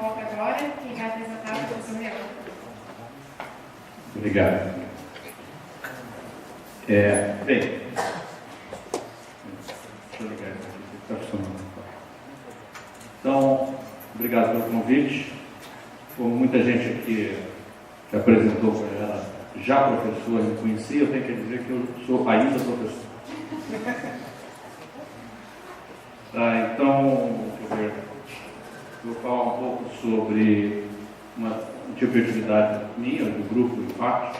volta agora, quem vai apresentar é o professor Leandro. Obrigado. Bem, deixa eu ligar isso aqui, está funcionando. Então, obrigado pelo convite. Como muita gente aqui que apresentou, era já professor e me conhecia, eu tenho que dizer que eu sou ainda professor. Então, vou falar um pouco sobre um tipo de atividade minha, do grupo Impacto,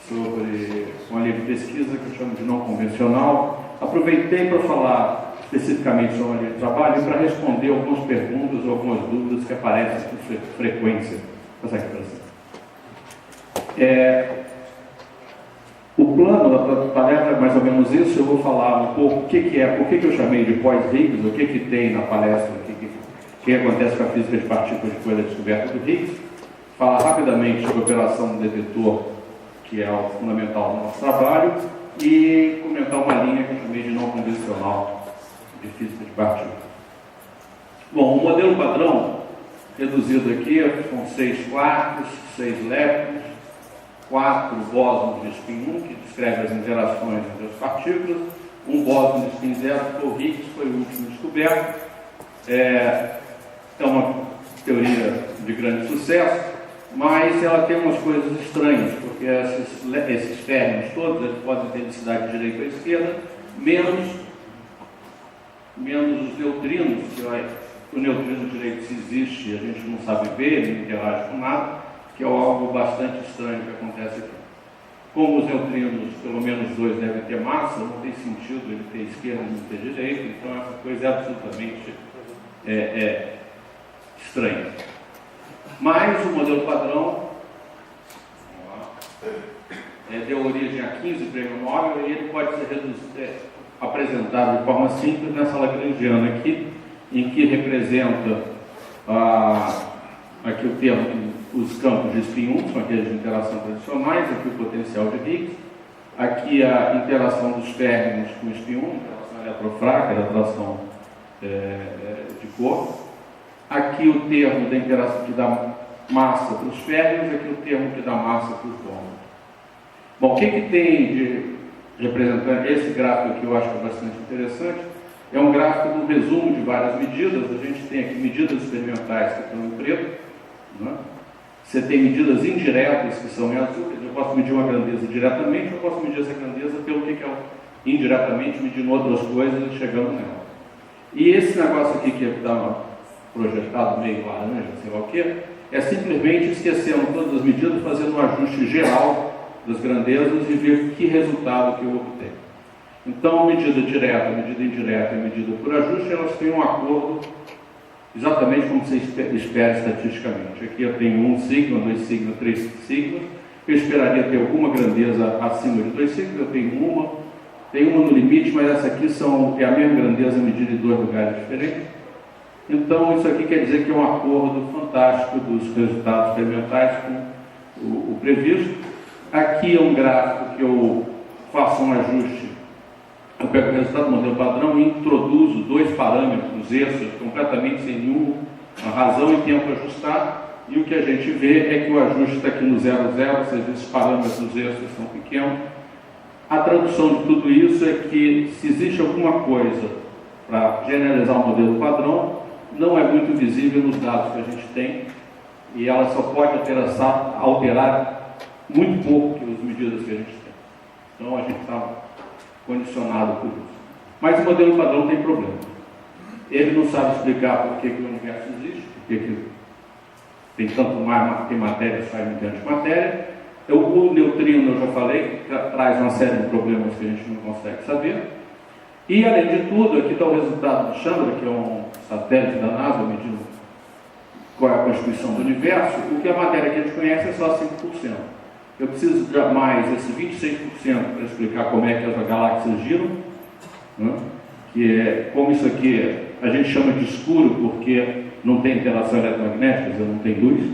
sobre uma linha de pesquisa que eu chamo de não convencional. Aproveitei para falar especificamente sobre a linha de trabalho e para responder algumas perguntas ou algumas dúvidas que aparecem com frequência. O plano da palestra é mais ou menos isso. Eu vou falar um pouco o que é, por que eu chamei de pós-Higgs, o que tem na palestra, o que acontece com a física de partículas depois da descoberta do Higgs. Falar rapidamente sobre a operação do detetor, que é o fundamental do nosso trabalho, e comentar uma linha que eu chamei de não convencional de física de partículas. Bom, o modelo padrão, reduzido aqui, são 6 quarks, 6 leptons, 4 bósons de spin 1, que descreve as interações entre as partículas, um bóson de spin 0, que o Higgs foi o último descoberto. É uma teoria de grande sucesso, mas ela tem umas coisas estranhas, porque esses férmions todos eles podem ter densidade de direita ou esquerda, menos os neutrinos, que o neutrino direito, se existe, a gente não sabe ver, ele não interage com nada, que é algo bastante estranho que acontece aqui. Como os neutrinos, pelo menos 2, devem ter massa, não tem sentido ele ter esquerda e não ter direita, então essa coisa é absolutamente estranha. Mas o modelo padrão deu origem a 15 prêmios Nobel e ele pode ser apresentado de forma simples nessa lagrangiana aqui, em que representa aqui o termo, os campos de spin 1, são aqueles de interação tradicionais, aqui o potencial de Higgs, aqui a interação dos férmions com o spin 1, interação eletrofraca, atração de corpo, aqui o termo da interação que dá massa para os férmions, aqui o termo que dá massa para os bósons. Bom, o que tem de representante? Esse gráfico aqui eu acho que é bastante interessante. É um gráfico do resumo de várias medidas. A gente tem aqui medidas experimentais que estão em preto, né? Você tem medidas indiretas que são em azul. Eu posso medir uma grandeza diretamente, eu posso medir essa grandeza pelo que é indiretamente, medindo outras coisas e chegando nela. E esse negócio aqui que está projetado meio laranja, sei lá o que, é simplesmente esquecendo todas as medidas, fazendo um ajuste geral das grandezas e ver que resultado que eu obtenho. Então, medida direta, medida indireta e medida por ajuste, elas têm um acordo exatamente como você espera estatisticamente. Aqui eu tenho 1 sigma, 2 sigma, 3 sigma. Eu esperaria ter alguma grandeza acima de 2 sigma, eu tenho uma no limite, mas essa aqui é a mesma grandeza medida em 2 lugares diferentes. Então, isso aqui quer dizer que é um acordo fantástico dos resultados experimentais com o previsto. Aqui é um gráfico que eu faço um ajuste. Eu pego o resultado do modelo padrão e introduzo 2 parâmetros extras completamente sem nenhuma razão e tento ajustar. E o que a gente vê é que o ajuste está aqui no 0, 0, ou seja, esses parâmetros extras são pequenos. A tradução de tudo isso é que se existe alguma coisa para generalizar o modelo padrão, não é muito visível nos dados que a gente tem e ela só pode alterar muito pouco as medidas que a gente tem. Então a gente está condicionado por isso. Mas o modelo padrão tem problema. Ele não sabe explicar por que o universo existe, por que tem tanto mais tem matéria que sai mediante matéria. O neutrino, eu já falei, traz uma série de problemas que a gente não consegue saber. E, além de tudo, aqui está o resultado de Chandra, que é um satélite da NASA, medindo qual é a constituição do universo. O que a matéria que a gente conhece é só 5%. Eu preciso de mais esse 26% para explicar como é que as galáxias giram, né? Que é como isso aqui a gente chama de escuro, porque não tem interação eletromagnética, não tem luz.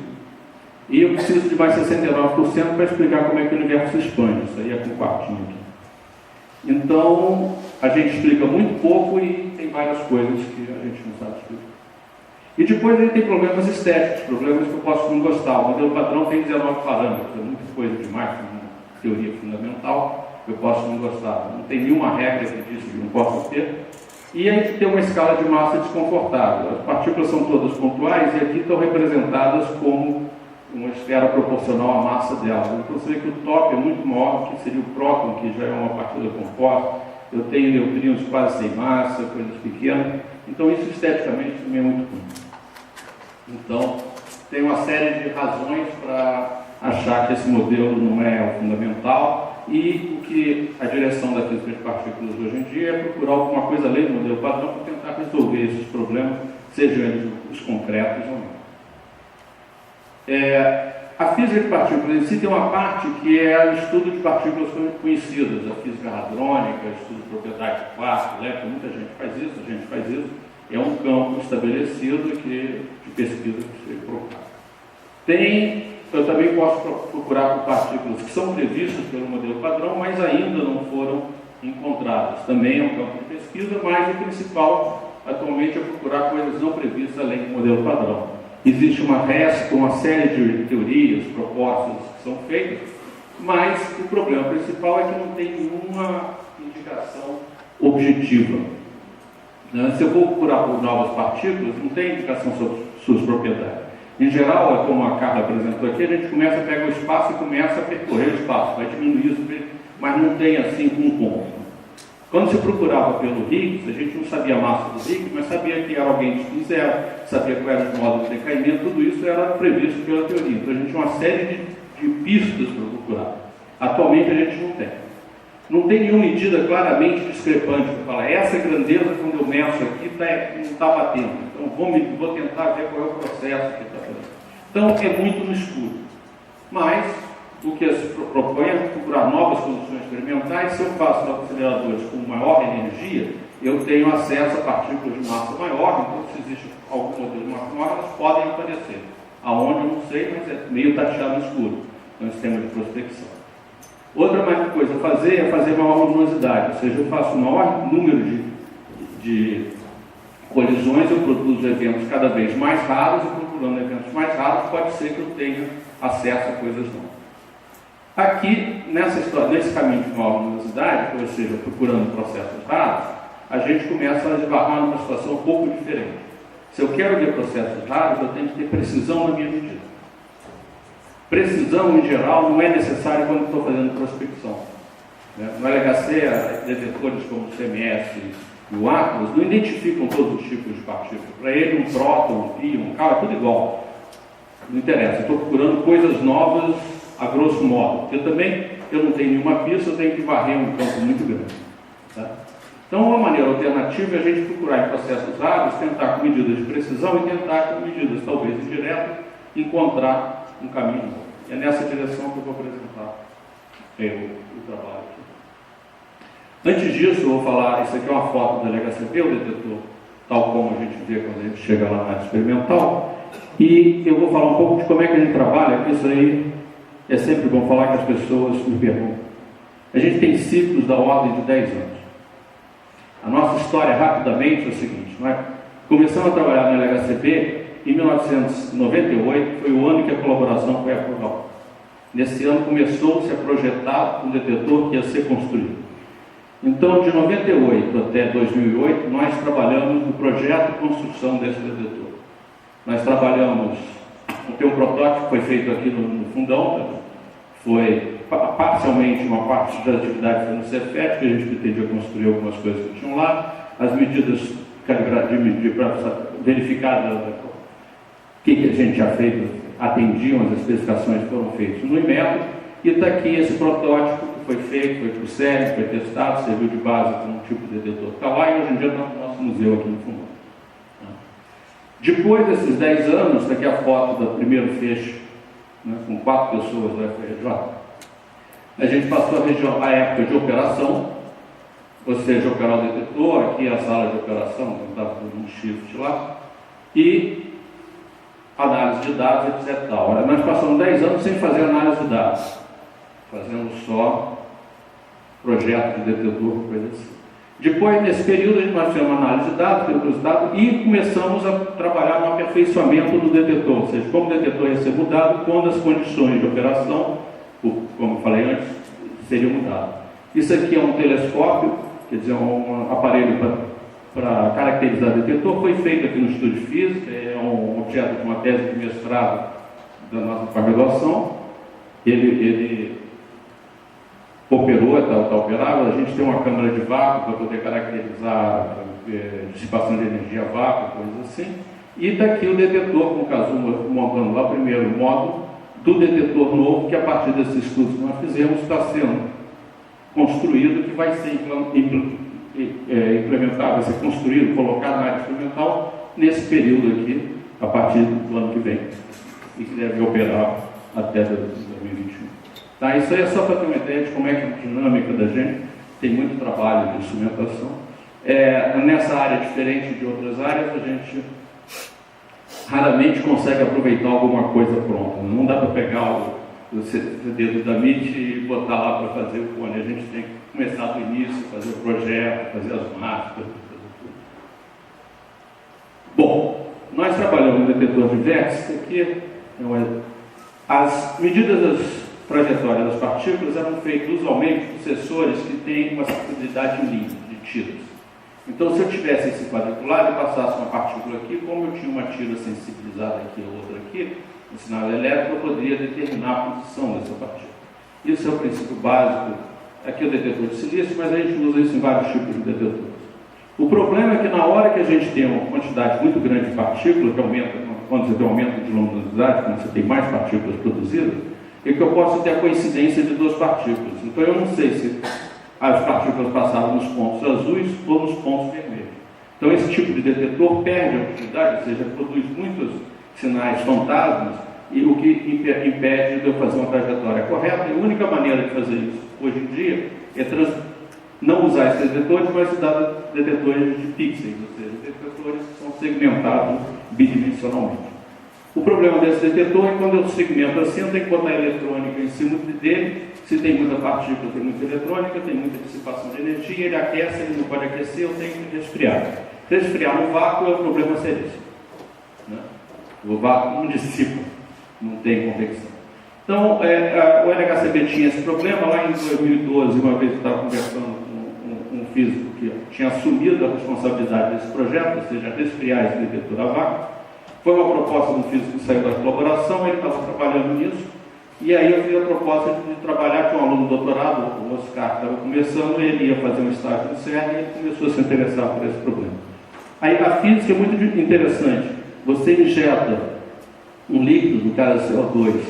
E eu preciso de mais 69% para explicar como é que o universo se expande. Isso aí é com quartinho aqui. Então, a gente explica muito pouco e tem várias coisas que a gente não sabe explicar. E depois ele tem problemas estéticos, problemas que eu posso não gostar. O modelo padrão tem 19 parâmetros, é muita coisa demais, como teoria fundamental, eu posso não gostar. Não tem nenhuma regra que diz que não posso ter. E aí tem uma escala de massa desconfortável. As partículas são todas pontuais e aqui estão representadas como uma esfera proporcional à massa delas. Então você vê que o top é muito maior, que seria o próton, que já é uma partícula composta. Eu tenho neutrinos quase sem massa, coisas pequenas. Então isso esteticamente também é muito ruim. Então tem uma série de razões para achar que esse modelo não é o fundamental, e o que a direção da física de partículas hoje em dia é procurar alguma coisa além do modelo padrão para tentar resolver esses problemas, sejam eles os concretos ou não. A física de partículas em si tem uma parte que é o estudo de partículas conhecidas, a física hadrônica, o estudo de propriedades de quarto, elétron, muita gente faz isso, a gente faz isso, é um campo estabelecido de pesquisa que se procura. Eu também posso procurar por partículas que são previstas pelo modelo padrão, mas ainda não foram encontradas. Também é um campo de pesquisa, mas o principal atualmente é procurar coisas não previstas além do modelo padrão. Existe uma série de teorias, propostas que são feitas, mas o problema principal é que não tem nenhuma indicação objetiva. Se eu vou procurar por novas partículas, não tem indicação sobre suas propriedades. Em geral, como a Carla apresentou aqui, a gente começa a pegar o espaço e começa a percorrer o espaço, vai diminuir isso, mas não tem assim um ponto. Quando se procurava pelo Higgs, a gente não sabia a massa do Higgs, mas sabia que era alguém de spin zero, sabia qual era o modo de decaimento, tudo isso era previsto pela teoria. Então a gente tinha uma série de pistas para procurar. Atualmente a gente não tem. Não tem nenhuma medida claramente discrepante para falar, essa grandeza, quando eu meço aqui, não está batendo. Então vou tentar ver qual é o processo que está fazendo. Então é muito no escuro. Mas o que se propõe é procurar novas condições experimentais. Se eu faço aceleradores com maior energia, eu tenho acesso a partículas de massa maior, então se existe algum modelo de massa maior, elas podem aparecer. Aonde eu não sei, mas é meio tateado no escuro. É um sistema de prospecção. Outra coisa a fazer é fazer maior luminosidade, ou seja, eu faço maior número de colisões, eu produzo eventos cada vez mais raros, e procurando eventos mais raros, pode ser que eu tenha acesso a coisas novas. Aqui, nesse caminho de maior luminosidade, ou seja, procurando processos raros, a gente começa a esbarrar numa situação um pouco diferente. Se eu quero ver processos raros, eu tenho que ter precisão na minha medida. Precisão, em geral, não é necessária quando estou fazendo prospecção. No LHC, detectores como o CMS e o Atlas não identificam todos os tipos de partículas. Para ele, um próton, um pi, um K, é tudo igual. Não interessa, eu estou procurando coisas novas a grosso modo. Porque também eu não tenho nenhuma pista, eu tenho que varrer um campo muito grande. Tá? Então, uma maneira alternativa é a gente procurar em processos raros, tentar com medidas de precisão e tentar com medidas talvez indiretas, encontrar um caminho novo. É nessa direção que eu vou apresentar o trabalho aqui. Antes disso, eu vou falar, isso aqui é uma foto da LHCb, o detetor, tal como a gente vê quando a gente chega lá na área experimental, e eu vou falar um pouco de como é que a gente trabalha, porque isso aí é sempre bom falar que as pessoas me perguntam. A gente tem ciclos da ordem de 10 anos. A nossa história, rapidamente, é o seguinte, começamos a trabalhar na LHCb em 1998, foi o ano que a colaboração foi aprovada. Nesse ano começou-se a projetar um detetor que ia ser construído. Então, de 98 até 2008, nós trabalhamos no projeto de construção desse detetor. Nós trabalhamos, tem um protótipo que foi feito aqui no fundão, foi parcialmente uma parte das atividades foi no Cefet, que a gente pretendia construir algumas coisas que tinham lá, as medidas para verificar o que a gente já fez, atendiam as especificações que foram feitas no IMETO, e está aqui esse protótipo que foi feito, foi para o CERN, foi testado, serviu de base para um tipo de detetor que está lá, e hoje em dia está no nosso museu aqui no fundo. Depois desses 10 anos, está aqui a foto do primeiro fecho, com 4 pessoas da FRJ, a gente passou a época de operação, ou seja, operar o detetor, aqui é a sala de operação, que estava com um shift lá, e análise de dados, etc. Nós passamos 10 anos sem fazer análise de dados, fazendo só projeto de detetor, coisa assim. Depois, nesse período, nós fizemos análise de dados, pegamos os dados e começamos a trabalhar no aperfeiçoamento do detetor, ou seja, como o detetor ia ser mudado quando as condições de operação, como eu falei antes, seriam mudadas. Isso aqui é um telescópio, quer dizer, um aparelho para caracterizar o detetor, foi feito aqui no Instituto de Física, é um objeto de uma tese de mestrado da nossa pós-graduação. Ele operou, está operável. A gente tem uma câmara de vácuo para poder caracterizar dissipação de energia a vácuo, coisas assim. E está aqui o detetor, com o Kazuma montando lá o primeiro módulo do detetor novo, que a partir desses estudos que nós fizemos está sendo construído, que vai ser implementado, vai ser construído, colocado na área experimental nesse período aqui, a partir do ano que vem, e que deve operar até 2021. Tá, isso aí é só para ter uma ideia de como é que é a dinâmica da gente. Tem muito trabalho de instrumentação. Nessa área, diferente de outras áreas, a gente raramente consegue aproveitar alguma coisa pronta. Não dá para pegar o CD da MIT e botar lá para fazer o cone. A gente tem que começar do início, fazer o projeto, fazer as marcas, fazer tudo. Bom, nós trabalhamos no detetor de vértice, aqui as medidas das trajetórias das partículas eram feitas usualmente por sensores que têm uma sensibilidade em linha de tiras. Então, se eu tivesse esse quadriculado e passasse uma partícula aqui, como eu tinha uma tira sensibilizada aqui e outra aqui, no sinal elétrico, eu poderia determinar a posição dessa partícula. Isso é o princípio básico. Aqui é o detetor de silício, mas a gente usa isso em vários tipos de detetores. O problema é que na hora que a gente tem uma quantidade muito grande de partículas, que aumenta, quando você tem um aumento de luminosidade, quando você tem mais partículas produzidas, é que eu posso ter a coincidência de duas partículas. Então eu não sei se as partículas passaram nos pontos azuis ou nos pontos vermelhos. Então esse tipo de detetor perde a oportunidade, ou seja, produz muitos sinais fantasmas, e o que impede de eu fazer uma trajetória correta. E a única maneira de fazer isso hoje em dia é não usar esses detetores, mas usar detetores de pixels, ou seja, detetores que são segmentados bidimensionalmente. O problema desse detetor é quando eu segmento assim, eu tenho que botar eletrônica em cima dele. Se tem muita partícula, tem muita eletrônica, tem muita dissipação de energia, ele aquece, ele não pode aquecer, eu tenho que resfriar. Resfriar no vácuo é um problema seríssimo, né? O vácuo não dissipa, não tem convecção. Então, o LHCb tinha esse problema. Lá em 2012, uma vez eu estava conversando com um físico que tinha assumido a responsabilidade desse projeto, ou seja, resfriar esse detetor a vácuo. Foi uma proposta do físico que saiu da colaboração, ele estava trabalhando nisso, e aí eu fiz a proposta de trabalhar com um aluno do doutorado, o Oscar, que estava começando, ele ia fazer um estágio no CERN e ele começou a se interessar por esse problema. Aí a física é muito interessante. Você injeta um líquido, no caso CO2,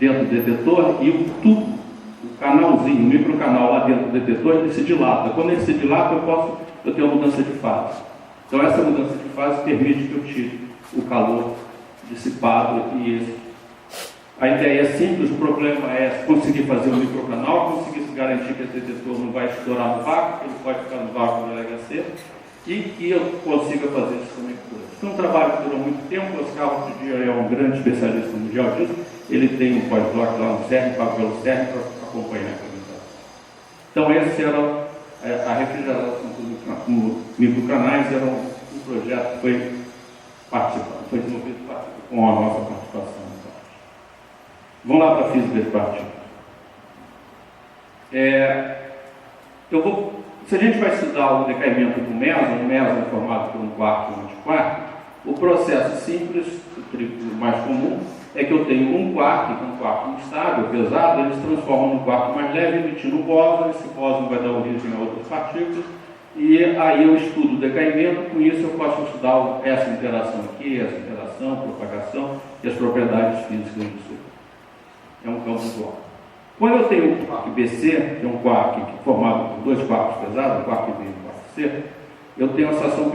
dentro do detetor, e o tubo, o canalzinho, o microcanal lá dentro do detetor, ele se dilata. Quando ele se dilata, eu tenho uma mudança de fase. Então essa mudança de fase permite que eu tire o calor dissipado a ideia é simples. O problema é conseguir fazer um microcanal, conseguir garantir que esse detetor não vai estourar no vácuo, que ele pode ficar no vácuo do LHC, e que eu consiga fazer isso também por isso. Foi um trabalho que durou muito tempo. O Oscar, outro dia, é um grande especialista mundial disso. Ele tem um pós-doc lá no CERN, pago pelo CERN, para acompanhar a implementação. Então, esse era a refrigeração com microcanais, era um projeto que foi desenvolvido com a nossa participação. Vamos lá para a física de partículas. Se a gente vai estudar o decaimento do meson, o meson é formado por um quarto e um antiquark, o processo simples, o mais comum, é que eu tenho um quark, que é um quark instável, pesado, ele se transforma num quark mais leve, emitindo um bóson. Esse bóson vai dar origem a outras partículas, e aí eu estudo o decaimento. Com isso eu posso estudar essa interação aqui, essa interação, propagação e as propriedades físicas disso. É um campo dual. Quando eu tenho um quark BC, que é um quark formado por dois quarks pesados, um quark B e um quark C, eu tenho uma situação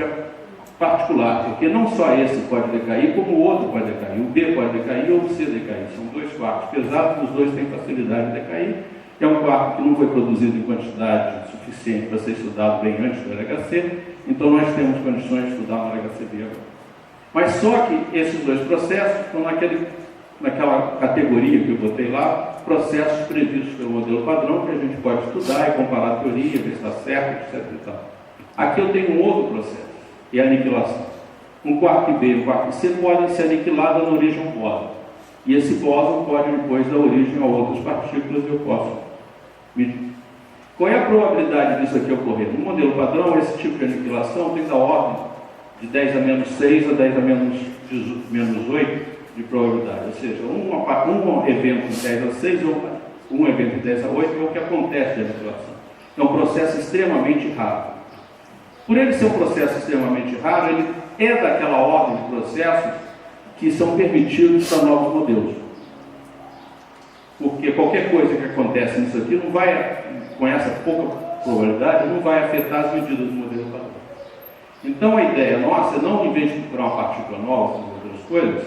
particular, porque não só esse pode decair, como o outro pode decair. O B pode decair ou o C decair. São dois quarks pesados, os dois têm facilidade de decair. É um quark que não foi produzido em quantidade suficiente para ser estudado bem antes do LHC, então nós temos condições de estudar no LHCb agora. Mas só que esses dois processos estão naquela categoria que eu botei lá, processos previstos pelo modelo padrão, que a gente pode estudar e comparar a teoria, ver se está certo, etc. E tal. Aqui eu tenho um outro processo, é a aniquilação. Um quark B e um quark C podem ser aniquilados na origem bóson. E esse bóson pode depois dar origem a outras partículas e eu posso medir. Qual é a probabilidade disso aqui ocorrer? No modelo padrão, esse tipo de aniquilação tem da ordem de 10 a menos 6 a 10 a menos 8 de probabilidade. Ou seja, um evento de 10 a 6 ou um evento de 10 a 8 é o que acontece de aniquilação. É um processo extremamente raro. Por ele ser um processo extremamente raro, ele é daquela ordem de processos que são permitidos para novos modelos. Porque qualquer coisa que acontece nisso aqui não vai, com essa pouca probabilidade, não vai afetar as medidas do modelo padrão. Então a ideia nossa, não em vez de procurar uma partícula nova com outras coisas,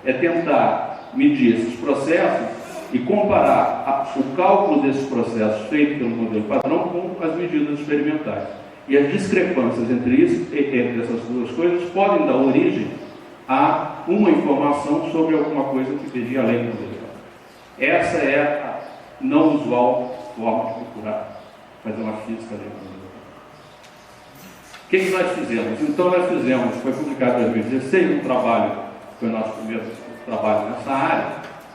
é tentar medir esses processos e comparar o cálculo desses processos feito pelo modelo padrão com as medidas experimentais. E as discrepâncias entre essas duas coisas podem dar origem a uma informação sobre alguma coisa que esteja além do modelo padrão. Essa é a não usual forma de procurar fazer uma física além do modelo padrão. O que nós fizemos? Então nós fizemos, foi publicado em 2016, um trabalho, foi o nosso primeiro trabalho nessa área,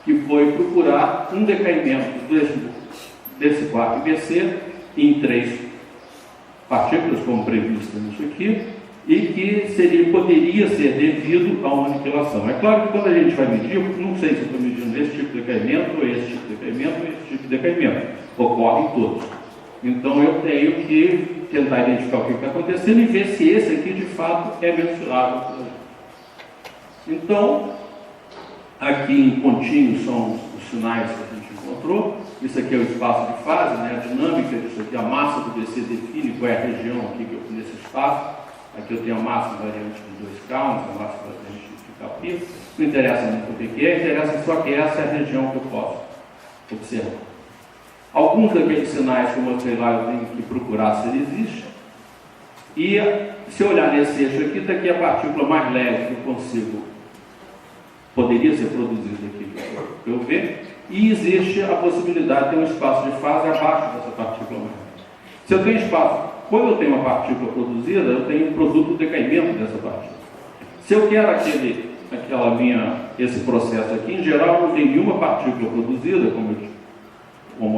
que foi procurar um decaimento desse quark BC em 3 partículas, como previsto nisso aqui, e que poderia ser devido a uma aniquilação. É claro que quando a gente vai medir, não sei se estou medindo esse tipo de decaimento, ou esse tipo de decaimento, ou esse tipo de decaimento. Ocorrem todos. Então eu tenho que tentar identificar o que está acontecendo e ver se esse aqui de fato é mensurável por aí. Então, aqui em pontinhos são os sinais que a gente encontrou. Isso aqui é o espaço de fase, né? A dinâmica disso aqui, a massa do BC define qual é a região aqui nesse espaço. Aqui eu tenho a massa variante de 2K, a massa variante de K'. Não interessa muito o que é, interessa só que essa é a região que eu posso observar. Alguns daqueles sinais que eu mostrei lá eu tenho que procurar se ele existe. E se eu olhar nesse eixo aqui, está aqui a partícula mais leve que eu consigo, poderia ser produzida aqui para eu ver. E existe a possibilidade de ter um espaço de fase abaixo dessa partícula mais leve. Se eu tenho espaço, quando eu tenho uma partícula produzida, eu tenho um produto de decaimento dessa partícula. Se eu quero esse processo aqui, em geral, eu não tenho nenhuma partícula produzida, como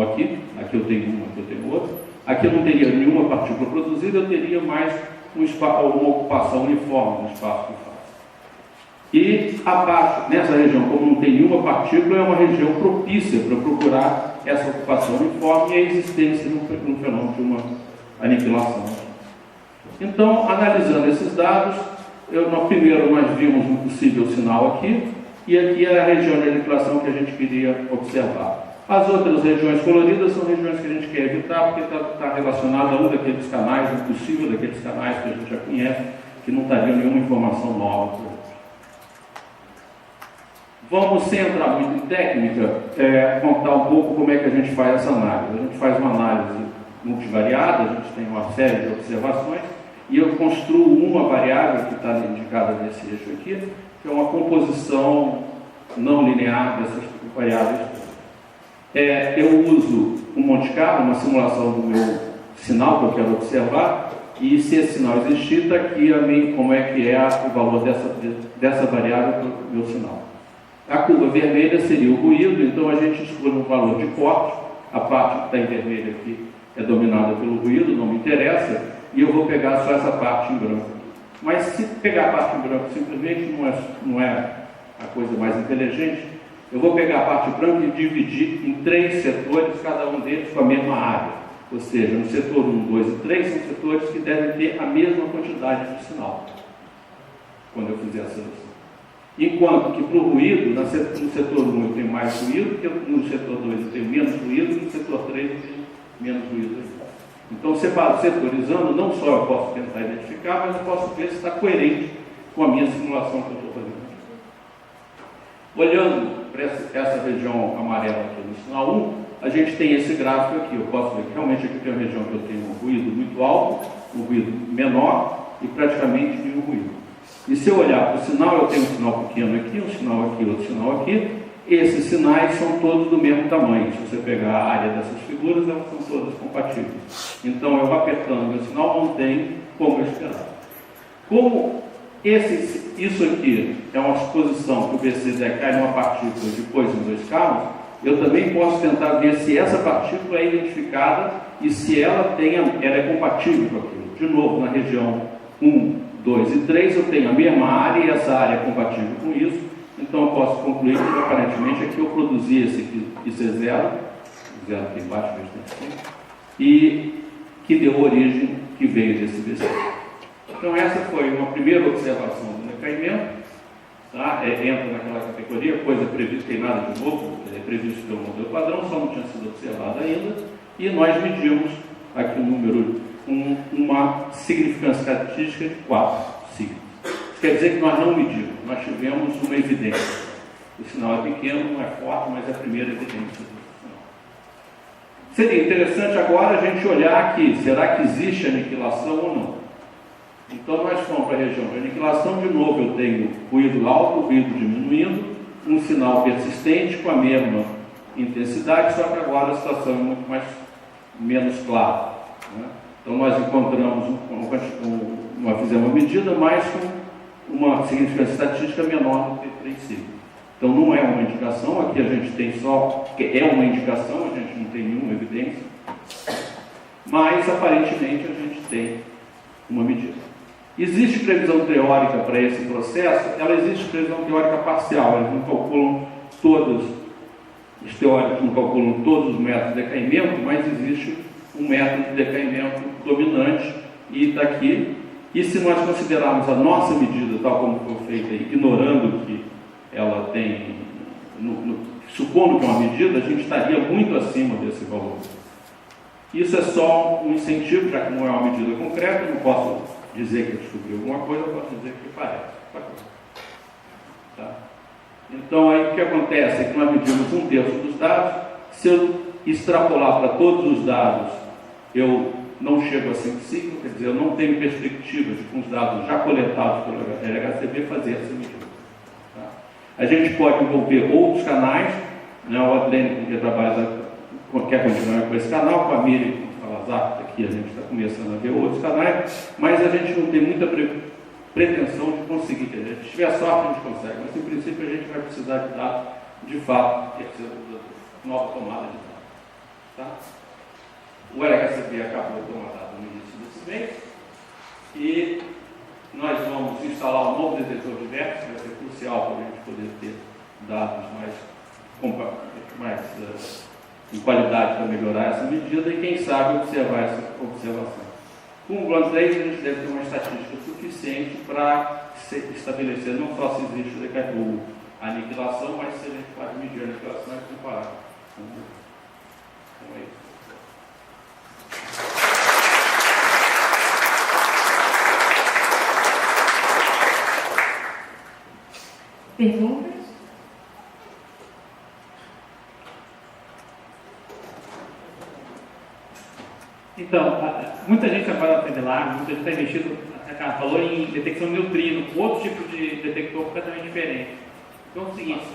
aqui eu tenho uma, aqui eu tenho outra. Aqui eu não teria nenhuma partícula produzida, eu teria mais uma ocupação uniforme no espaço de fase. E abaixo, nessa região, como não tem nenhuma partícula, é uma região propícia para procurar essa ocupação uniforme e a existência de um fenômeno de uma aniquilação. Então, analisando esses dados, primeiro nós vimos um possível sinal aqui, e aqui é a região de aniquilação que a gente queria observar. As outras regiões coloridas são regiões que a gente quer evitar, porque está relacionado a um daqueles canais, um possível daqueles canais que a gente já conhece, que não estaria nenhuma informação nova. Vamos, sem entrar muito em técnica, contar um pouco como é que a gente faz essa análise. A gente faz uma análise multivariada, a gente tem uma série de observações, e eu construo uma variável que está indicada nesse eixo aqui, que é uma composição não linear dessas variáveis. Eu uso um Monte Carlo, uma simulação do meu sinal que eu quero observar, e se esse sinal existir, está aqui como é que é o valor dessa variável para o meu sinal. A curva vermelha seria o ruído, então a gente escolhe um valor de corte, a parte que está em vermelho aqui é dominada pelo ruído, não me interessa, e eu vou pegar só essa parte em branco. Mas se pegar a parte em branco simplesmente não é a coisa mais inteligente, eu vou pegar a parte branca e dividir em 3 setores, cada um deles com a mesma área. Ou seja, no setor 1, 2 e 3 são setores que devem ter a mesma quantidade de sinal, quando eu fizer a seleção. Enquanto que para o ruído, no setor 1 eu tenho mais ruído, no setor 2 eu tenho menos ruído, e no setor 3 eu tenho menos ruído. Então, setorizando, não só eu posso tentar identificar, mas eu posso ver se está coerente com a minha simulação que eu estou fazendo. Olhando para essa região amarela aqui no sinal 1, a gente tem esse gráfico aqui. Eu posso ver que realmente aqui tem uma região que eu tenho um ruído muito alto, um ruído menor e praticamente nenhum ruído. E se eu olhar para o sinal, eu tenho um sinal pequeno aqui, um sinal aqui, outro sinal aqui. Esses sinais são todos do mesmo tamanho. Se você pegar a área dessas figuras, elas são todas compatíveis. Então, eu apertando meu sinal, não tem como eu esperava. Como isso aqui é uma suposição que o BC decai numa partícula depois em 2 carros, eu também posso tentar ver se essa partícula é identificada e se ela é compatível com aquilo. De novo, na região 1, 2 e 3, eu tenho a mesma área e essa área é compatível com isso, então eu posso concluir que aparentemente aqui eu produzi esse aqui, isso é zero aqui embaixo, e que deu origem, que veio desse BC. Então essa foi uma primeira observação do decaimento, tá? Entra naquela categoria, coisa prevista, tem nada de novo, é previsto pelo modelo padrão, só não tinha sido observado ainda, e nós medimos aqui um número, uma significância estatística de 4 signos. Isso quer dizer que nós não medimos, nós tivemos uma evidência. O sinal é pequeno, não é forte, mas é a primeira evidência do sinal. Seria interessante agora a gente olhar aqui, será que existe aniquilação ou não? Então nós fomos para a região de aniquilação, de novo eu tenho ruído alto, ruído diminuindo, um sinal persistente com a mesma intensidade, só que agora a situação é menos clara. Né? Então nós encontramos, fizemos uma medida, mas com uma significância estatística menor do que 3 signos. Então não é uma indicação, aqui a gente tem só, é uma indicação, a gente não tem nenhuma evidência, mas aparentemente a gente tem uma medida. Existe previsão teórica para esse processo? Ela existe previsão teórica parcial, eles não calculam todos, os teóricos não calculam todos os métodos de decaimento, mas existe um método de decaimento dominante e está aqui. E se nós considerarmos a nossa medida tal como foi feita, ignorando que ela tem, supondo que é uma medida, a gente estaria muito acima desse valor. Isso é só um incentivo, já que não é uma medida concreta, eu não posso dizer que eu descobri alguma coisa, eu posso dizer que parece. Tá? Então, aí o que acontece é que nós medimos 1/3 dos dados. Se eu extrapolar para todos os dados, eu não chego a 5 signos, quer dizer, eu não tenho perspectiva de, com os dados já coletados pelo LHCb, fazer essa medida. Tá? A gente pode envolver outros canais, né? O Adlene, que trabalha, quer continuar com esse canal, com a Miriam, com o Salazar, aqui a gente está começando a ver outros canais, mas a gente não tem muita pretensão de conseguir. Se a gente tiver sorte, a gente consegue, mas em princípio a gente vai precisar de dados, de fato, nova tomada de dados. Tá? O LHCb acabou de tomar dado no início desse mês e nós vamos instalar um novo detetor de vértices, que vai ser crucial para a gente poder ter dados mais em qualidade para melhorar essa medida e, quem sabe, observar essa observação. Com o Ground 3, a gente deve ter uma estatística suficiente para estabelecer não só se existe a aniquilação, mas se a gente pode medir a aniquilação e comparar. Então é isso. Perguntas? Então, muita gente trabalha na Fedelar, muita gente está investindo, a Carla falou, em detecção de neutrino, outro tipo de detector completamente diferente. Então, é o seguinte,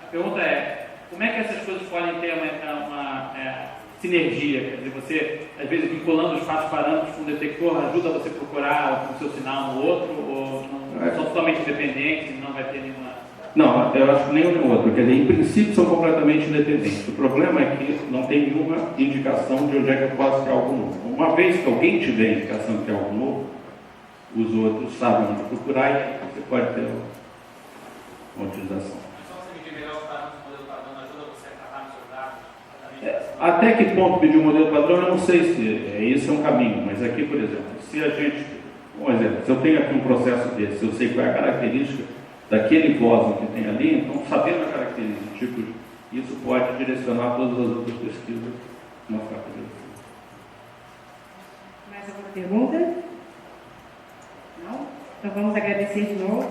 a pergunta é, como é que essas coisas podem ter uma sinergia? Quer dizer, você, às vezes, vinculando os fatos parâmetros com o detector, ajuda você a procurar o seu sinal no outro, ou não são totalmente independentes e não vai ter nenhuma... Não, eu acho que nenhum nem outro, quer dizer, em princípio são completamente independentes. O problema é que não tem nenhuma indicação de onde é que eu posso ter algo novo. Uma vez que alguém tiver indicação de ter algo novo, os outros sabem onde procurar e você pode ter uma utilização. Até que ponto pedir um modelo padrão, eu não sei se esse é um caminho, mas aqui, por exemplo, se a gente, um exemplo, se eu tenho aqui um processo desse, eu sei qual é a característica daquele cosmo que tem ali, então sabendo a característica, tipo, isso pode direcionar todas as outras pesquisas na faculdade. Mais alguma pergunta? Não? Então vamos agradecer de novo.